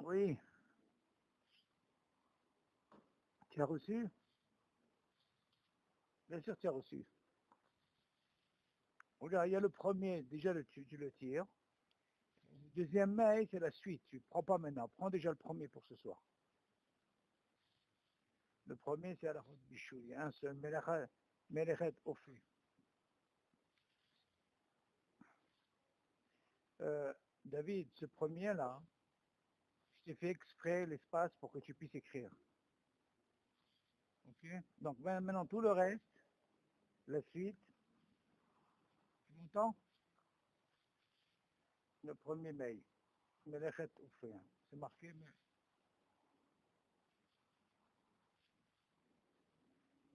Oui, tu as reçu? Bien sûr, tu as reçu. Regarde, il y a le premier, déjà tu le tires. Le deuxième mail, c'est la suite. Tu ne prends pas maintenant. Prends déjà le premier pour ce soir. Le premier, c'est à la route Bichou. Il y a un seul, Melechet Ofi. David, ce premier-là, je t'ai fait exprès l'espace pour que tu puisses écrire. Ok. Donc maintenant, tout le reste, la suite, tu m'entends? Le premier mail, Melechet Ofi. C'est marqué, mais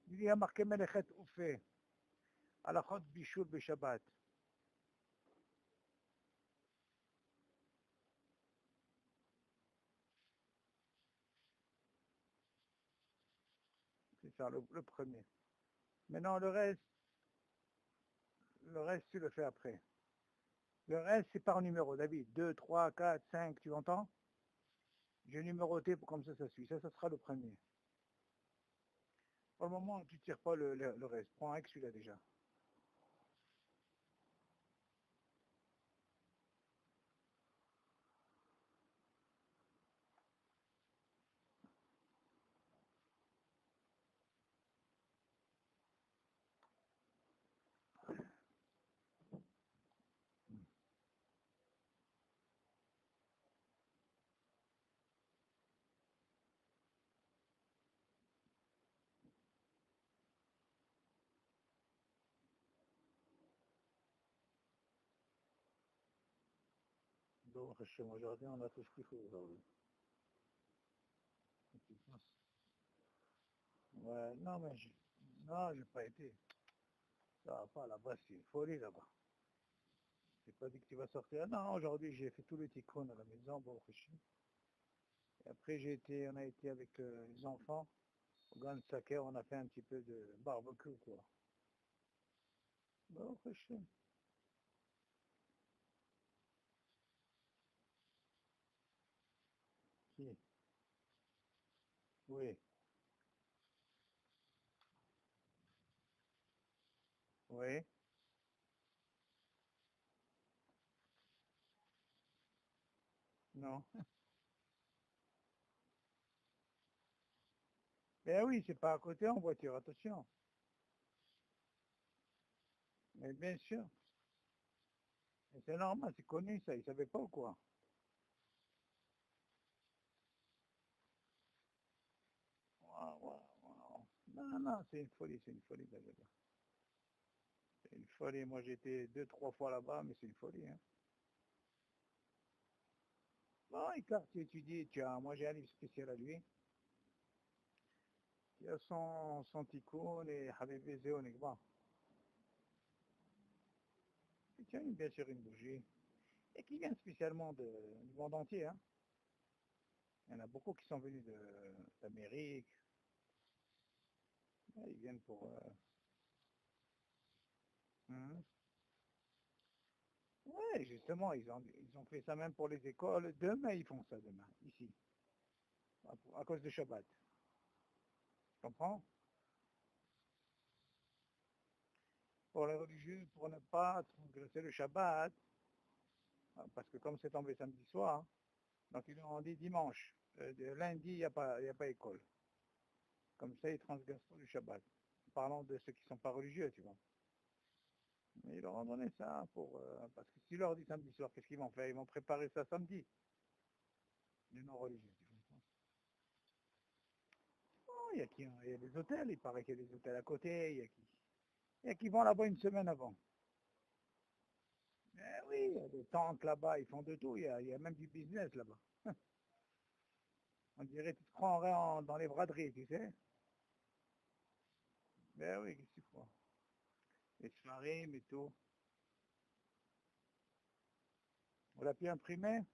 il y a marqué Melechet Ofi. À la route Bichou Shabbat. C'est ça, le premier. Maintenant, le reste, tu le fais après. Le reste, c'est par numéro, David. 2, 3, 4, 5, tu entends? J'ai numéroté pour comme ça suit. Ça sera le premier. Pour le moment, tu ne tires pas le reste. Prends un que celui-là déjà. Donc, chez moi aujourd'hui, on a tout ce qu'il faut aujourd'hui. Ouais, non, mais non, j'ai pas été. Ça va pas, là-bas, c'est une folie, là-bas. J'ai pas dit que tu vas sortir. Non, aujourd'hui, j'ai fait tout le tikkun à la maison, bon, et après, on a été avec les enfants. Au Grand Saker, on a fait un petit peu de barbecue, quoi. Bon, si. Oui, oui, non. Ben oui, c'est pas à côté en voiture, attention. Mais bien sûr. Et c'est normal, c'est connu ça, ils savaient pas ou quoi. Waouh, waouh, waouh. Non, non, c'est une folie d'aller là. C'est une folie. Moi j'ai été deux, trois fois là-bas, mais c'est une folie, hein. Bon, et quand tu étudies, moi j'ai un livre spécial à lui. Il y a son tikkun et Habibi Zéonik. Bon, il tient bien sûr une bougie. Et qui vient spécialement du monde entier, hein. Il y en a beaucoup qui sont venus d'Amérique. Ouais, ils viennent pour... hmm. Ouais, justement, ils ont fait ça même pour les écoles. Demain, ils font ça demain, ici, à cause de Shabbat. Tu comprends? Pour les religieux, pour ne pas transgresser le Shabbat, parce que comme c'est tombé samedi soir, donc ils ont dit dimanche. De lundi, il y a pas école. Comme ça, ils transgressent pas le Shabbat. Parlons de ceux qui ne sont pas religieux, tu vois. Mais ils leur ont donné ça parce que si leur dit samedi soir, qu'est-ce qu'ils vont faire? Ils vont préparer ça samedi, les non-religieux, tu comprends? Oh, il y a des hôtels, il paraît qu'il y a des hôtels à côté, il y a qui vont là-bas une semaine avant. Eh oui, il y a des tentes là-bas, ils font de tout, il y a même du business là-bas. On dirait que tu te prendrais dans les braderies, tu sais. Ben oui, qu'est-ce que tu crois? Les smarim et tout. On l'a pu imprimer?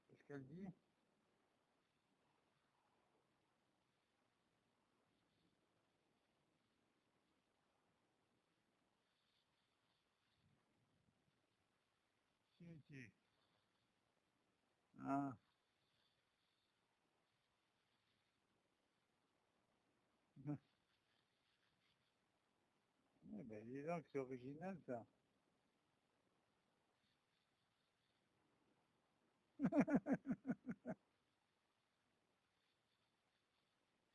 Qu'est-ce qu'elle dit? métier. Ah, eh ben, dis donc, c'est original ça.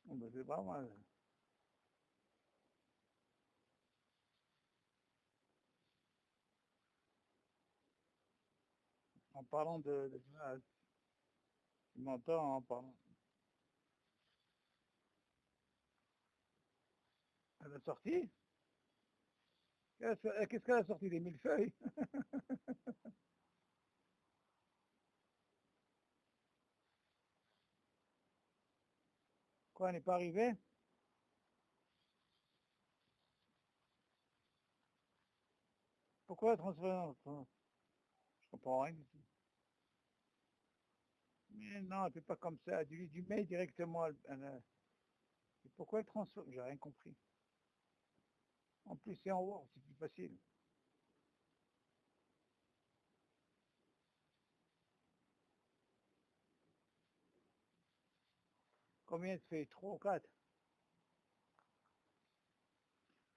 Bon, ben, c'est pas mal. En parlant de ah, tu m'entends en parlant. Elle a sorti? Qu'est-ce qu'elle a sorti? Des millefeuilles? Quoi, elle n'est pas arrivée? Pourquoi transférer je comprends rien du tout. Mais non, elle fait pas comme ça. Du mail directement. Et pourquoi elle transfère? J'ai rien compris. En plus, c'est en Word, c'est plus facile. Combien de feuilles? Trois ou quatre?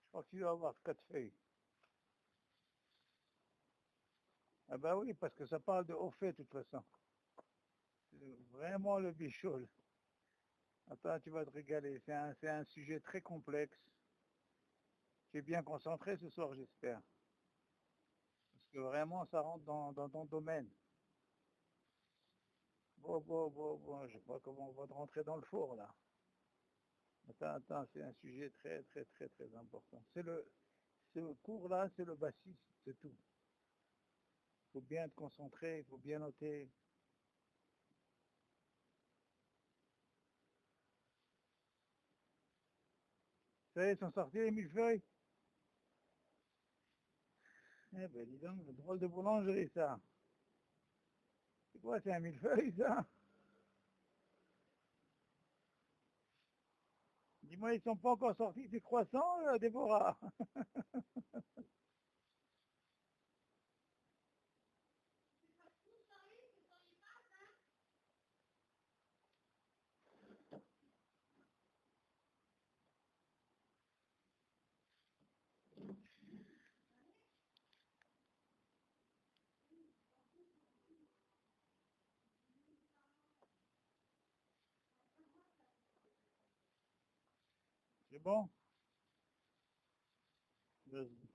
Je crois que tu dois avoir quatre feuilles. Ah bah oui, parce que ça parle de au fait, de toute façon. C'est vraiment le bichol. Attends, tu vas te régaler. C'est un sujet très complexe. Tu es bien concentré ce soir, j'espère. Parce que vraiment, ça rentre dans ton domaine. Bon, bon, bon, bon, je sais pas comment on va te rentrer dans le four, là. Attends, attends, c'est un sujet très, très, très, très important. Ce cours-là, c'est le bassiste, c'est tout. Il faut bien te concentrer, il faut bien noter. Ça y est, ils sont sortis les millefeuilles? Eh ben, dis donc, drôle de boulangerie, ça. C'est quoi, c'est un millefeuille, ça? Dis-moi, ils sont pas encore sortis, ces croissants, Déborah? C'est bon? Vas-y.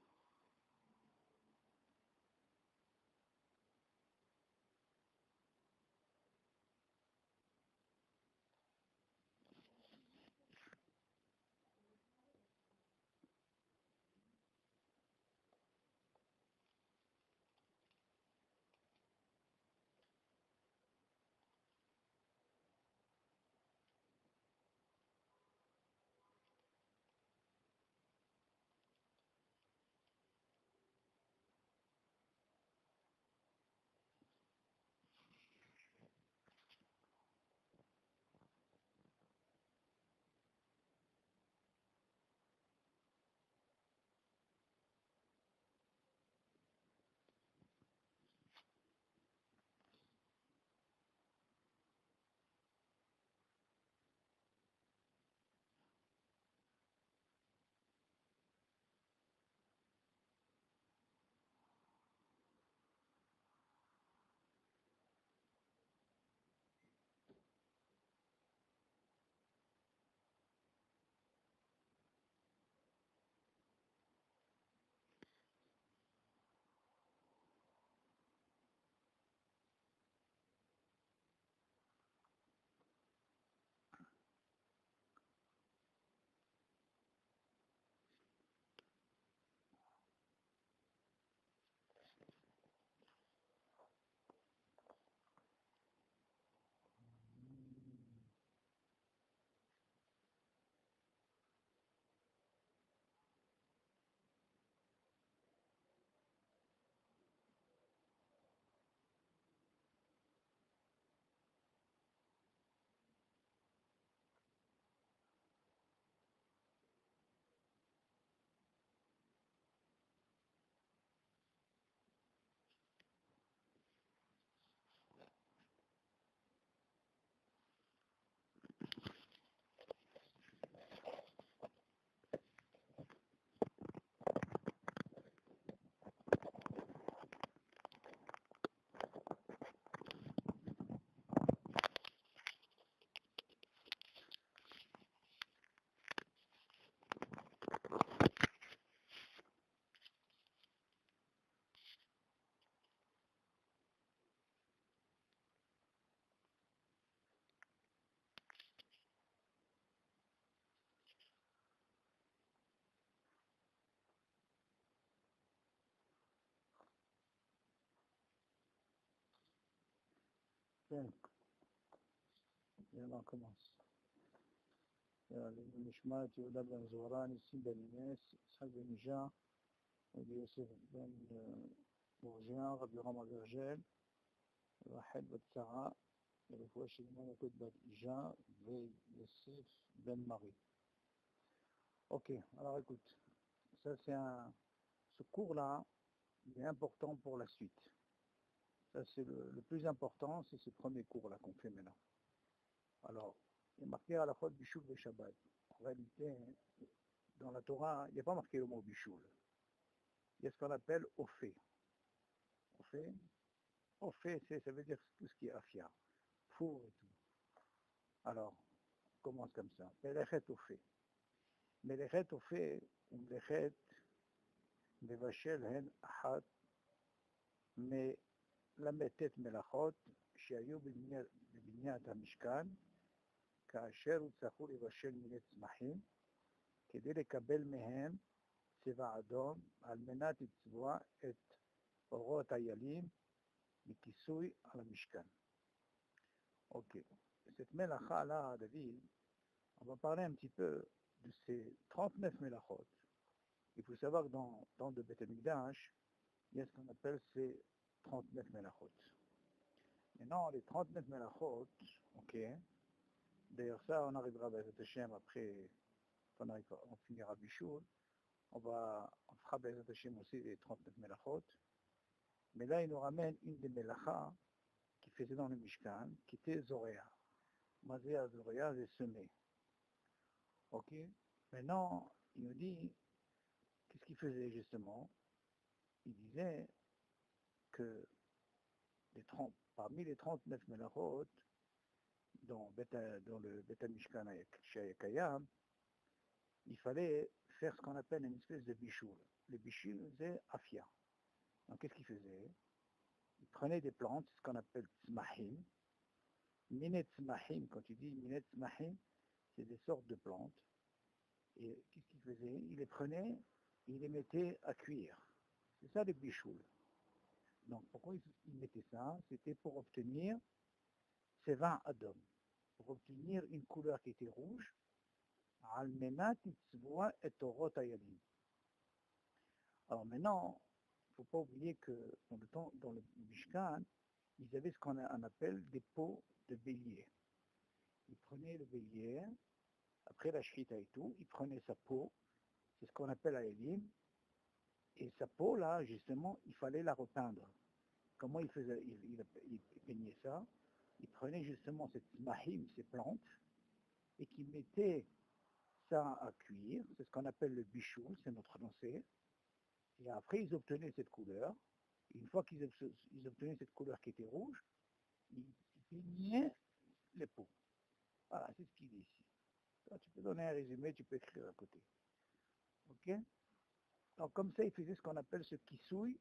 Et là, on commence. Nishmat Yehuda ben Zohran, ici Ben Inès, Yitzhak ben Ija, Rabbi Yosef ben Bourgian, Rabbi Rama Vergel, Rachel bat Sarah, et le fois chez Malakot bat Ija, Yosef ben Marie. Ok, alors écoute, ça c'est ce cours-là, il est important pour la suite. Ça c'est le plus important, c'est ce premier cours-là qu'on fait maintenant. Alors, il est marqué à la fois Bishul et Shabbat. En réalité, dans la Torah, il n'y a pas marqué le mot Bishul. Il y a ce qu'on appelle Ophé. Ophé, Ophé, ça veut dire tout ce qui est afia, four et tout. Alors, on commence comme ça. Melechet Ophé. Melechet Ophé, ou Melechet Mevashel Hen Achat, mais la metet melachot, שהיו בבניית המשכן, כאשר הוצטרכו לבשל מיני צמחים, כדי לקבל מהם צבע אדום, על מנת לצבוע את אורות איילים מכיסוי על המשכן. Ok. Cette mélacha-là, David, on va parler un petit peu de ces 39 mélachot. Il faut savoir que dans le Beth Amikdash, il y a ce qu'on appelle ces 39 mélachot. Maintenant, les 39 mélachot, ok, d'ailleurs ça, on arrivera à Bezat Hashem après, on finira Bishul, on fera Bezat Hashem aussi les 39 mélachot. Mais là, il nous ramène une des mélachas qui faisait dans le Mishkan, qui était Zoréa. Mazéa Zoréa, c'est semé. Ok. Maintenant, il nous dit, qu'est-ce qu'il faisait justement? Il disait que parmi les 39 mélachot, dans le Beta Mishkan Kayam, il fallait faire ce qu'on appelle une espèce de bichoul. Le bichoul, c'est afia. Donc, qu'est-ce qu'il faisait? Il prenait des plantes, ce qu'on appelle tzmahim. Minet tzmahim, quand tu dis minet tzmahim, c'est des sortes de plantes. Et qu'est-ce qu'il faisait? Il les prenait, il les mettait à cuire. C'est ça le bichoul. Donc, pourquoi il mettait ça? C'était pour obtenir ces vins adom, pour obtenir une couleur qui était rouge. Almenat itzvoa et orot ayalim. Alors maintenant, il ne faut pas oublier que dans le Mishkan, ils avaient ce qu'on appelle des peaux de bélier. Ils prenaient le bélier, après la shrita et tout, ils prenaient sa peau, c'est ce qu'on appelle ayalim, et sa peau là, justement, il fallait la repeindre. Comment il faisait? Il peignait ça. Il prenait justement cette mahim, ces plantes, et qui mettait ça à cuire, c'est ce qu'on appelle le bichoul, c'est notre lancé. Et après, ils obtenaient cette couleur. Et une fois qu'ils obtenaient cette couleur qui était rouge, ils peignaient les peaux. Voilà, c'est ce qu'il dit ici. Alors, tu peux donner un résumé, tu peux écrire à côté. Ok? Donc, comme ça, ils faisaient ce qu'on appelle ce kissouille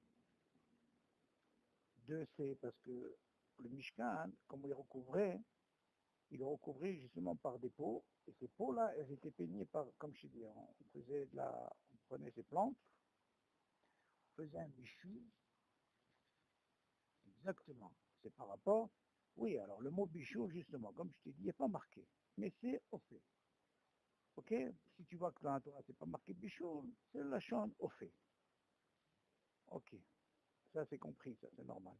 parce que le Mishkan, comme il le recouvrait justement par des peaux, et ces peaux-là, elles étaient peignées comme je dis, on prenait ces plantes, on faisait un bichou, exactement, c'est par rapport, oui, alors le mot bichou, justement, comme je t'ai dit, il n'est pas marqué, mais c'est au fait. Ok? Si tu vois que dans la Torah, c'est pas marqué bichou, c'est la chante au fait. Ok, ça c'est compris, ça c'est normal.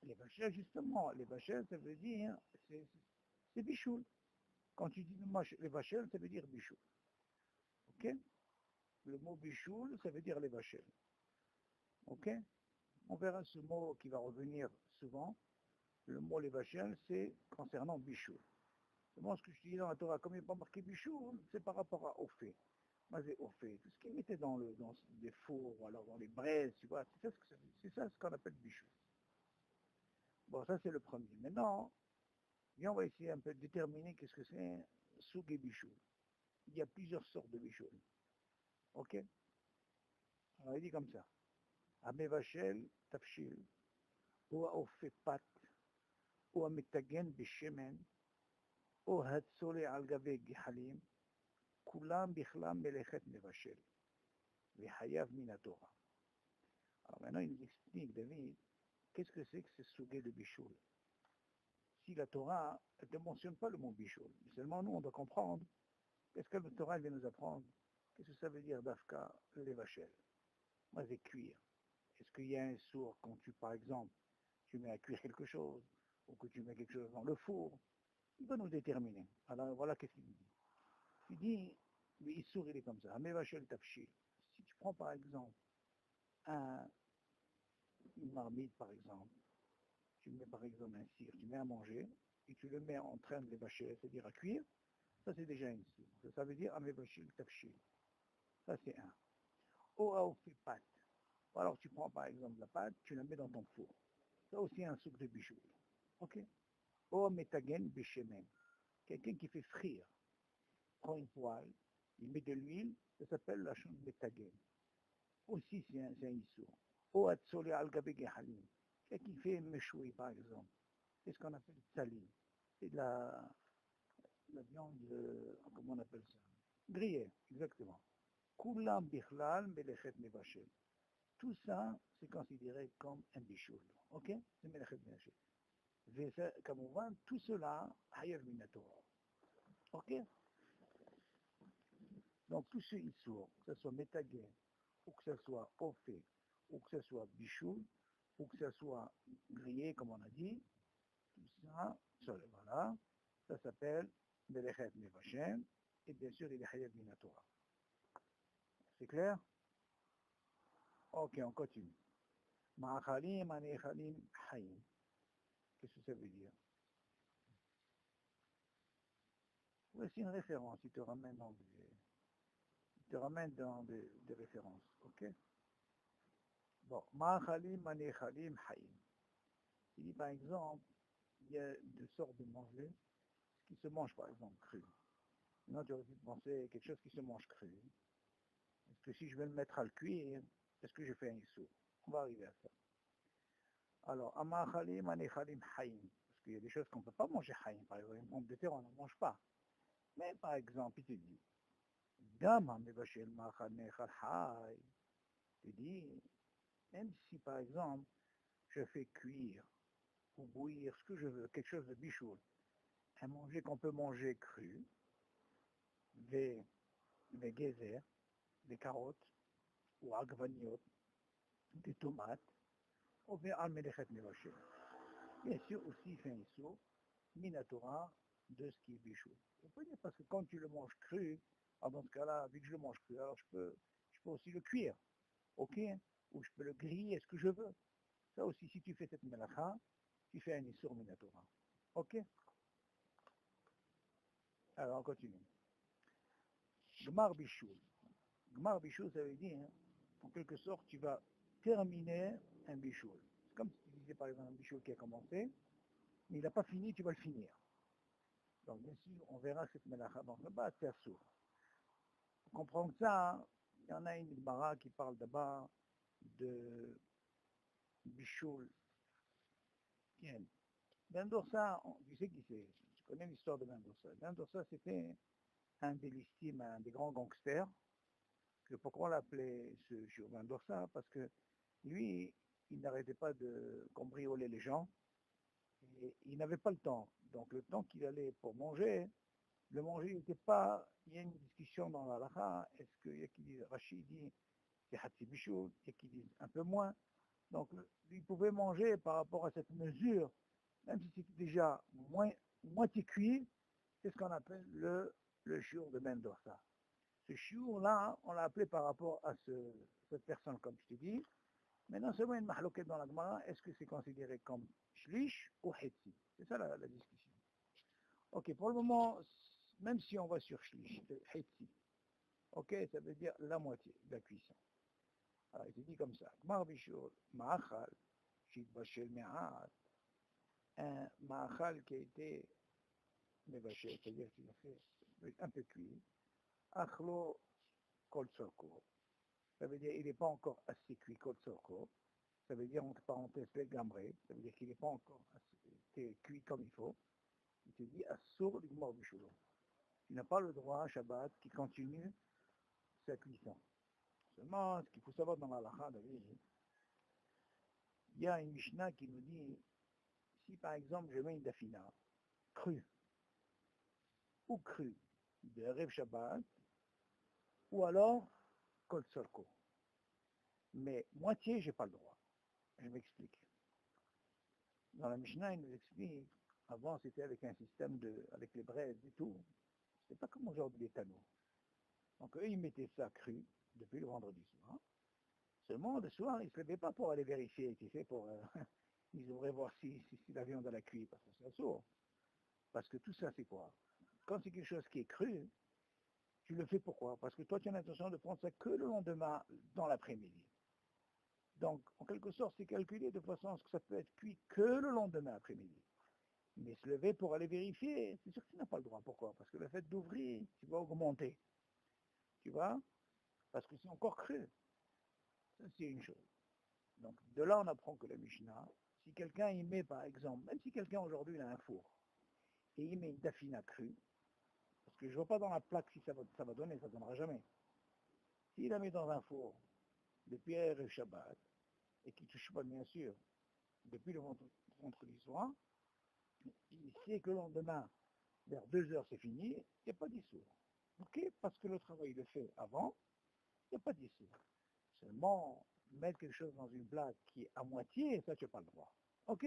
Les vachelles, justement, les vachelles, ça veut dire, c'est bichoul. Quand tu dis les vachelles, ça veut dire bichoul. Ok? Le mot bichoul, ça veut dire les vachelles. Ok? On verra ce mot qui va revenir souvent. Le mot les vachelles, c'est concernant bichoul. Moi, ce que je dis dans la Torah, comme il n'est pas marqué bichoul, c'est par rapport à Ophé. Moi, c'est Ophé. Tout ce qu'ils mettaient dans des fours, ou alors dans les braises, tu vois, c'est ça ce qu'on appelle bichoul. Bon, ça c'est le premier. Maintenant, et on va essayer un peu de déterminer qu'est-ce que c'est souk et bichoul. Il y a plusieurs sortes de bichoul. Ok? Alors il dit comme ça. Amevachel tafshil, ou aofe pat, ou ametagen bishemen, ou hatsole al gave gihalim, kulam bichlam melechet mevachel, vihayav minatora. Alors maintenant il nous explique, David, qu'est-ce que c'est que ce sougé de bichoul? Si la Torah ne mentionne pas le mot bichoul, seulement nous on doit comprendre qu'est-ce que la Torah vient nous apprendre. Qu'est-ce que ça veut dire d'Afka, les vachel? Moi, c'est cuire. Est-ce qu'il y a un sourd quand tu, par exemple, tu mets à cuire quelque chose, ou que tu mets quelque chose dans le four? Il va nous déterminer. Alors voilà qu'est-ce qu'il dit. Il dit, mais il sourd, il est comme ça. Mais vachel tafshil. Si tu prends par exemple une marmite, par exemple, tu mets par exemple un cire, tu mets à manger, et tu le mets en train de les bâcher, c'est-à-dire à cuire, ça c'est déjà une cire. Ça veut dire amevashil tafshil. Ça c'est un. Ou fait pâte. Ou alors tu prends par exemple la pâte, tu la mets dans ton four. Ça aussi un souk de bijoux. Ok? Ou metagen béchemen. Quelqu'un qui fait frire. Prend une poêle, il met de l'huile, ça s'appelle la chambre metagen. Aussi c'est un issour. Ou atsoli al gabege halim. Quelqu'un qui fait mechoui par exemple. C'est ce qu'on appelle saline. C'est de la viande, comment on appelle ça? Grillée, exactement. Kulam bichlal melechet mevashel. Tout ça, c'est considéré comme un bichoul. Ok? C'est melechet mevashel. Comme tout cela, hayav minatora. Ok? Donc, tout ce issour, que ce soit métagé, ou que ce soit offé, ou que ce soit bichoul, ou que ce soit grillé, comme on a dit, tout ça, voilà, ça s'appelle melechet mevashel. Et bien sûr, il est hayav minatora. C'est clair? Ok, on continue. Ma'achalim, anechalim, hayim. Qu'est-ce que ça veut dire? Voici une référence, il te ramène dans des références, ok? Bon, ma'achalim, anechalim, hayim. Il dit par exemple, il y a deux sortes de manger, ce qui se mange par exemple cru. Maintenant, tu aurais pu penser à quelque chose qui se mange cru. Est-ce que si je vais le mettre à le cuire, est-ce que je fais un issou? On va arriver à ça. Alors, amachalim, anechalim, hayim. Parce qu'il y a des choses qu'on ne peut pas manger hayim. Par exemple, une pomme de terre, on n'en mange pas. Mais par exemple, il te dit, Gama mebashel machal nechal hay. Il te dit, même si par exemple, je fais cuire ou bouillir ce que je veux, quelque chose de bichoul, un manger qu'on peut manger cru, des gezer, des carottes, ou agvaniot, des tomates, ou bien al-melechet mebashel. Bien sûr, aussi, il fait un saut, minatora, de ce qui est bichoul. Vous comprenez? Parce que quand tu le manges cru, alors dans ce cas-là, vu que je le mange cru, alors je peux aussi le cuire, ok? Ou je peux le griller, ce que je veux. Ça aussi, si tu fais cette melacha, tu fais un issur minatora. Ok? Alors, on continue. Gmar bichoul. Gmar bichoul, ça veut dire, en quelque sorte, tu vas terminer un bichoul. C'est comme si tu disais, par exemple, un bichoul qui a commencé, mais il n'a pas fini, tu vas le finir. Donc, bien sûr, on verra cette melacha dans le bas, c'est assour. Pour comprendre ça, il y en a une Gemara qui parle d'abord de bichoul. Tiens, Ben Dorsa, tu sais qui c'est? Tu connais l'histoire de Ben Dorsa. Ben Dorsa, c'était un des listimes, un des grands gangsters. Pourquoi on l'appelait ce jour Ben Dorsa? Parce que lui, il n'arrêtait pas de cambrioler les gens et il n'avait pas le temps. Donc le temps qu'il allait pour manger, le manger n'était pas. Il y a une discussion dans la halakha. Est-ce qu'il y a qui disent, Rachid dit, c'est Hatsi Bichoul, il y a qui disent un peu moins. Donc il pouvait manger par rapport à cette mesure, même si c'était déjà moitié cuit, c'est ce qu'on appelle le chiour de Mendoza. Ce chiour-là, on l'a appelé par rapport à cette personne, comme je t'ai dit. Mais non seulement une mahlouquette dans la Gemara, est-ce que c'est considéré comme shlish ou hetzi? C'est ça la discussion. Ok, pour le moment, même si on va sur shlish, hetzi, ok, ça veut dire la moitié de la cuisson. Alors, il te dit comme ça. Gmar bishul, ma'achal, shit bashel me'at, un ma'achal qui a été mebashel, c'est-à-dire qu'il a fait un peu cuit, achlo kol sorko. Ça veut dire qu'il n'est pas encore assez cuit kol sorko. Ça veut dire, entre parenthèses, le gamré. Ça veut dire qu'il n'est pas encore assez cuit comme il faut. Il te dit, assour du gmar bishul. Tu n'as pas le droit, Shabbat, qui continue sa cuisson. Seulement, ce qu'il faut savoir dans la halakha, David, Il y a une Mishnah qui nous dit, si par exemple je mets une dafina crue ou crue de Rev Shabbat, ou alors Kol Sorko. Mais moitié, j'ai pas le droit. Je m'explique. Dans la Mishnah, il nous explique, avant c'était avec un système avec les braises et tout, c'est pas comme aujourd'hui les canaux. Donc eux, ils mettaient ça cru depuis le vendredi soir. Seulement, le soir, ils ne se levaient pas pour aller vérifier, tu sais, ils ouvraient voir si la viande à la cuit, parce que c'est sourd. Parce que tout ça, c'est quoi? Quand c'est quelque chose qui est cru, tu le fais pourquoi? Parce que toi, tu as l'intention de prendre ça que le lendemain, dans l'après-midi. Donc, en quelque sorte, c'est calculé de façon à ce que ça peut être cuit que le lendemain après-midi. Mais se lever pour aller vérifier, c'est sûr que tu n'as pas le droit. Pourquoi? Parce que le fait d'ouvrir, tu vas augmenter. Tu vois? Parce que c'est encore cru. Ça, c'est une chose. Donc, de là, on apprend que la Mishnah, si quelqu'un y met, par exemple, même si quelqu'un aujourd'hui a un four, et il met une dafina crue, parce que je ne vois pas dans la plaque si ça va donner, ça ne donnera jamais. S'il la met dans un four, depuis le Shabbat, et qu'il ne touche pas, bien sûr, depuis le vendredi soir, il sait que le lendemain, vers 2 heures, c'est fini, il n'y a pas d'issue. Ok? Parce que le travail, il le fait avant, il n'y a pas d'issue. Seulement, mettre quelque chose dans une plaque qui est à moitié, ça, tu n'as pas le droit. Ok?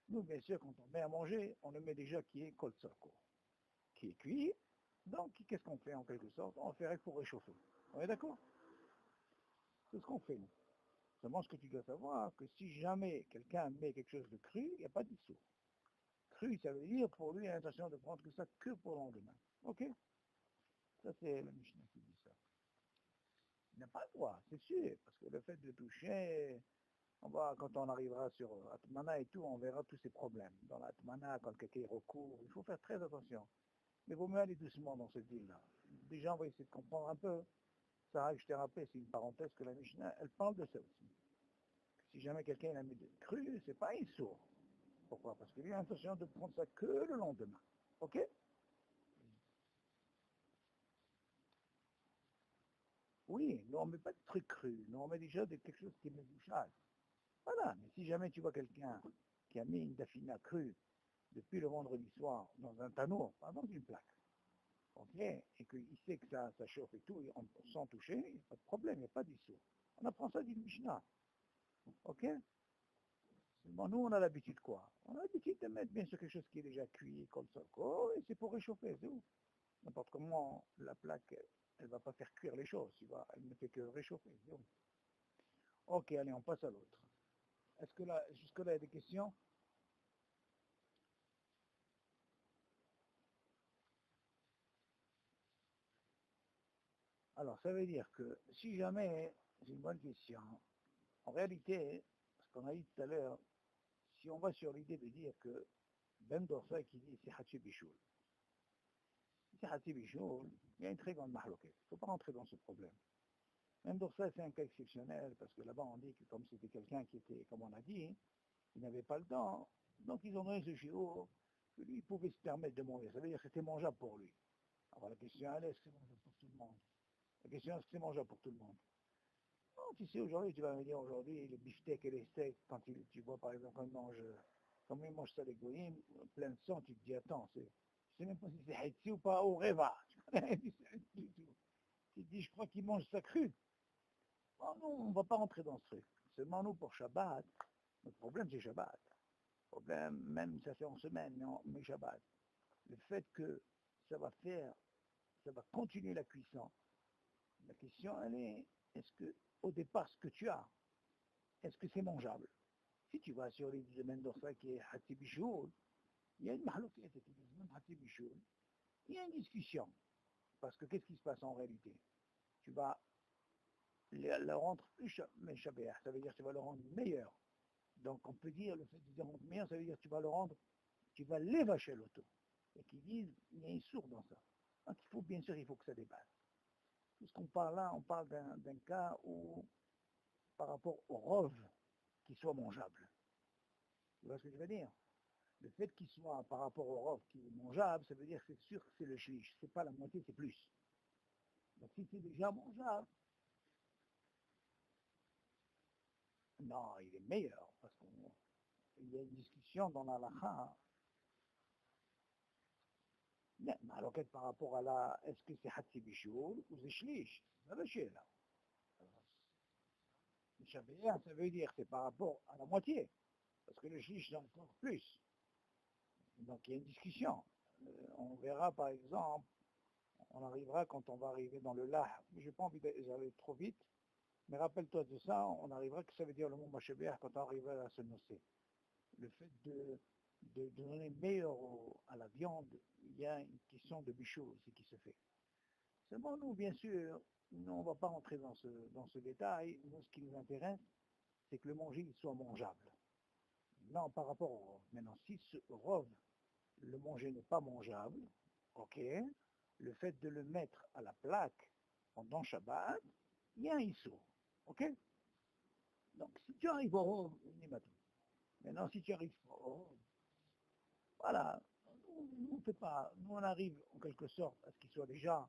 Nous, bien sûr, quand on met à manger, on le met déjà qui est kol sorko, qui est cuit. Donc, qu'est-ce qu'on fait en quelque sorte? On fait pour réchauffer. On est d'accord? C'est ce qu'on fait, nous. Seulement, ce que tu dois savoir, que si jamais quelqu'un met quelque chose de cru, il n'y a pas d'issue. Cru, ça veut dire pour lui, il a l'intention de prendre que ça que pour le lendemain. Ok? Ça, c'est la Mishnah qui dit ça. Il n'a pas le droit, c'est sûr, parce que le fait de toucher, quand on arrivera sur Atmana et tout, on verra tous ces problèmes. Dans l'Atmana, quand quelqu'un recourt, il faut faire très attention. Mais il vaut mieux aller doucement dans cette ville-là. Déjà, on va essayer de comprendre un peu. Ça, je t'ai rappelé, c'est une parenthèse que la Mishnah, elle parle de ça aussi. Si jamais quelqu'un a mis de cru, c'est pas un sourd. Pourquoi? Parce qu'il a l'intention de prendre ça que le lendemain. Ok? Oui, nous on ne met pas de trucs crus, nous on met déjà quelque chose qui est bouchage. Voilà, mais si jamais tu vois quelqu'un qui a mis une dafina crue depuis le vendredi soir dans un tanneau, pas dans une plaque, ok, et qu'il sait que ça chauffe et tout, sans toucher, il n'y a pas de problème, il n'y a pas d'issue. On apprend ça d'une Mishnah, ok? Seulement nous on a l'habitude quoi? On a l'habitude de mettre bien sûr quelque chose qui est déjà cuit comme ça, quoi, et c'est pour réchauffer, c'est tout. N'importe comment, la plaque, elle ne va pas faire cuire les choses, tu vois, elle ne fait que réchauffer, c'est tout. Ok, allez, on passe à l'autre. Est-ce que là, jusque-là, il y a des questions? Alors, ça veut dire que si jamais, c'est une bonne question, en réalité, ce qu'on a dit tout à l'heure, si on va sur l'idée de dire que Ben Dorsa qui dit c'est Hatchi Bichoul, c'est Hatchi Bichoul, il y a une très grande mahloquette. Il ne faut pas rentrer dans ce problème. Ben Dorsa, c'est un cas exceptionnel, parce que là-bas, on dit que comme c'était quelqu'un qui était, comme on a dit, il n'avait pas le temps, donc ils ont donné ce chiot que lui, il pouvait se permettre de mourir. Ça veut dire que c'était mangeable pour lui. Alors la question, elle est, est-ce que c'est mangeable pour tout le monde? La question, est-ce que c'est mangeable pour tout le monde? Non, tu sais, aujourd'hui, tu vas me dire, aujourd'hui, les beefsteaks et les steaks, quand tu vois, par exemple, comme ils mangent ça, les goyim, plein de sang, tu te dis, attends, je sais même pas si c'est Haïti ou pas, ou Reva. Tu connais du tout. Tu te dis, je crois qu'ils mangent ça cru. Oh, non, on ne va pas rentrer dans ce truc. Seulement, nous, pour Shabbat, notre problème, c'est Shabbat. Le problème, même ça fait en semaine, mais Shabbat. Le fait que ça va faire, ça va continuer la cuisson. La question, elle est-ce que, au départ, ce que tu as, est-ce que c'est mangeable? Si tu vas sur les domaines d'Orsa qui est Hatsi Bichoul, il y a une mahloukette qui dit même Hatsi Bichoul. Il y a une discussion. Parce que qu'est-ce qui se passe en réalité? Tu vas le rendre plus méchabéa, ça veut dire que tu vas le rendre meilleur. Donc on peut dire, le fait de dire rendre meilleur, ça veut dire que tu vas le rendre, tu vas l'évacher l'auto. Et qui disent, il y a une sourde dans ça. Donc il faut, bien sûr, il faut que ça dépasse. Tout ce qu'on parle là, on parle d'un cas où, par rapport au rove, qui soit mangeable. Tu vois ce que je veux dire? Le fait qu'il soit par rapport au rove qui est mangeable, ça veut dire que c'est sûr que c'est le shlish. C'est pas la moitié, c'est plus. Donc si c'est déjà mangeable, Non, il est meilleur, parce qu'il y a une discussion dans la halakha. Alors par rapport à la, est-ce que c'est Hatsi Bishoul ou c'est Shlish? C'est la là. Le Shabbat, ça veut dire que c'est par rapport à la moitié, parce que le Shlish, c'est encore plus. Donc il y a une discussion. On verra par exemple, on arrivera quand on va arriver dans le lah. Je n'ai pas envie d'aller trop vite, mais rappelle-toi de ça, on arrivera que ça veut dire le mot Mashabéah quand on arrivera à se nocer. Le fait de donner meilleur à la viande, il y a une question de bichot aussi qui se fait. Seulement nous, bien sûr, nous, on ne va pas rentrer dans ce détail. Nous, ce qui nous intéresse, c'est que le manger il soit mangeable. Non, par rapport au rov. Maintenant, si ce rov, le manger n'est pas mangeable, ok, le fait de le mettre à la plaque pendant Shabbat, il y a un issou, ok. Donc, si tu arrives au rov, maintenant, si tu arrives au rov, voilà, nous, on fait pas, nous on arrive en quelque sorte à ce qu'il soit déjà